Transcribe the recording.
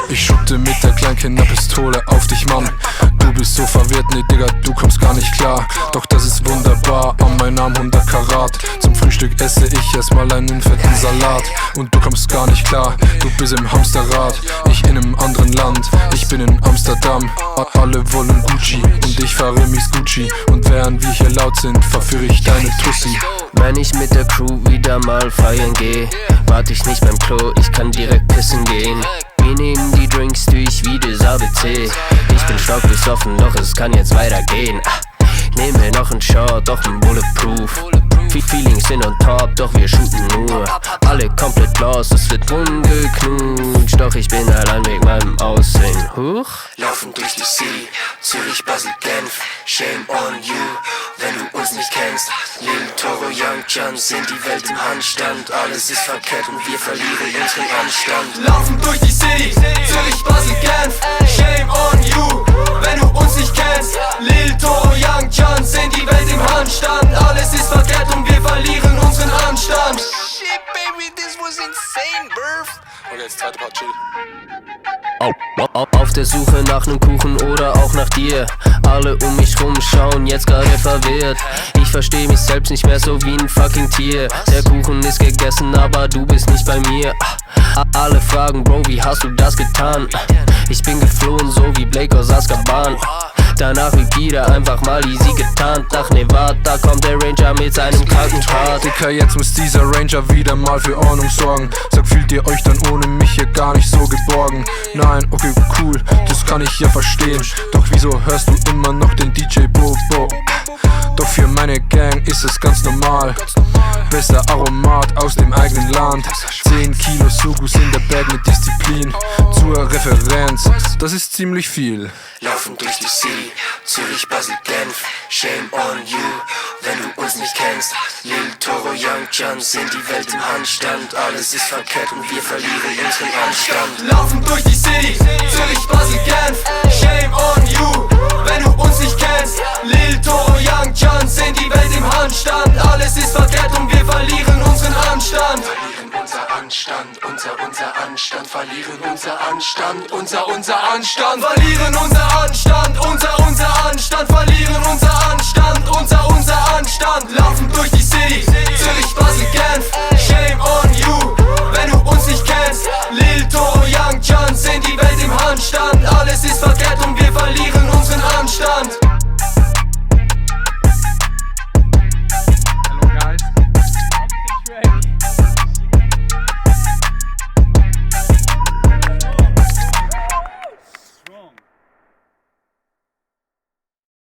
Ich schuckte mit der Kleinkinderpistole auf dich, Mann. Du bist so verwirrt, nee Digga, du kommst gar nicht klar. Doch das ist wunderbar, an meinem Namen 100 Karat. Zum Frühstück esse ich erstmal einen fetten Salat. Und du kommst gar nicht klar, du bist im Hamsterrad. Ich in einem anderen Land, ich bin in Amsterdam. Alle wollen Gucci und ich fahre Mies Gucci. Und während wir hier laut sind, verführe ich deine Tussi. Wenn ich mit der Crew wieder mal feiern geh, warte ich nicht beim Klo, ich kann direkt pissen gehen. Wir nehmen die Drinks durch wie das ABC. Ich bin stockbesoffen, doch es kann jetzt weitergehen. Nehmen wir noch einen Shot, doch ein Bulletproof. Feelings sind on top, doch wir shooten nur. Alle komplett lost, es wird rumgeknutscht. Doch ich bin allein wegen meinem Aussehen. Huch. Laufen durch die City, Zürich, Basel, Genf. Shame on you, wenn du uns nicht kennst. Lil Toro, Young Johns sind die Welt im Handstand. Alles ist verkehrt und wir verlieren unseren Anstand. Laufen durch die City, Zürich, Basel, Genf. Shame on you, wenn du uns nicht kennst. Lil Toro, Young Johns sind die Welt im Handstand. Alles ist verkehrt und wir verlieren unseren Anstand. Shit, baby, this was insane, bruv. Okay, jetzt zweite Part, chill. Auf der Suche nach nem Kuchen oder auch nach dir. Alle um mich rum schauen jetzt gerade verwirrt. Ich versteh mich selbst nicht mehr so wie ein fucking Tier. Der Kuchen ist gegessen, aber du bist nicht bei mir. Alle fragen, Bro, wie hast du das getan? Ich bin geflohen, so wie Blake aus Azkaban. Danach wird wieder einfach mal easy getarnt. Ach ne, wart, da kommt der Ranger mit seinem kranken Part. Dicker, jetzt muss dieser Ranger wieder mal für Ordnung sorgen. Sag, fühlt ihr euch dann ohne mich hier gar nicht so geborgen? Nein, okay, cool, das kann ich ja verstehen. Doch wieso hörst du immer noch den DJ Bobo? Doch für meine Gang ist es ganz normal. Bester Aromat aus dem eigenen Land. 10 Kilo Sugus in der Bag mit Disziplin. Zur Referenz, das ist ziemlich viel. Laufen durch die City, Zürich, Basel, Genf. Shame on you, wenn du uns nicht kennst. Lil Toro, Young Johns sind die Welt im Handstand. Alles ist verkehrt und wir verlieren unseren Anstand. Laufen durch die City, Zürich, Basel, Genf. Shame on you, wenn du uns nicht kennst. Lil Toro, Young Johns sind die Welt im Handstand. Alles ist verkehrt und wir verlieren unseren Anstand. Verlieren unser Anstand, unser Anstand. Verlieren unser Anstand, unser Anstand. Verlieren unser Anstand, unser Anstand. Verlieren unser Anstand, unser Anstand. Laufen durch die City, Zürich, Basel, Genf. Shame on you, wenn du uns nicht kennst. Lil Toro, Young Johns sind die Welt im Handstand. Alles ist verkehrt und wir verlieren unseren Anstand.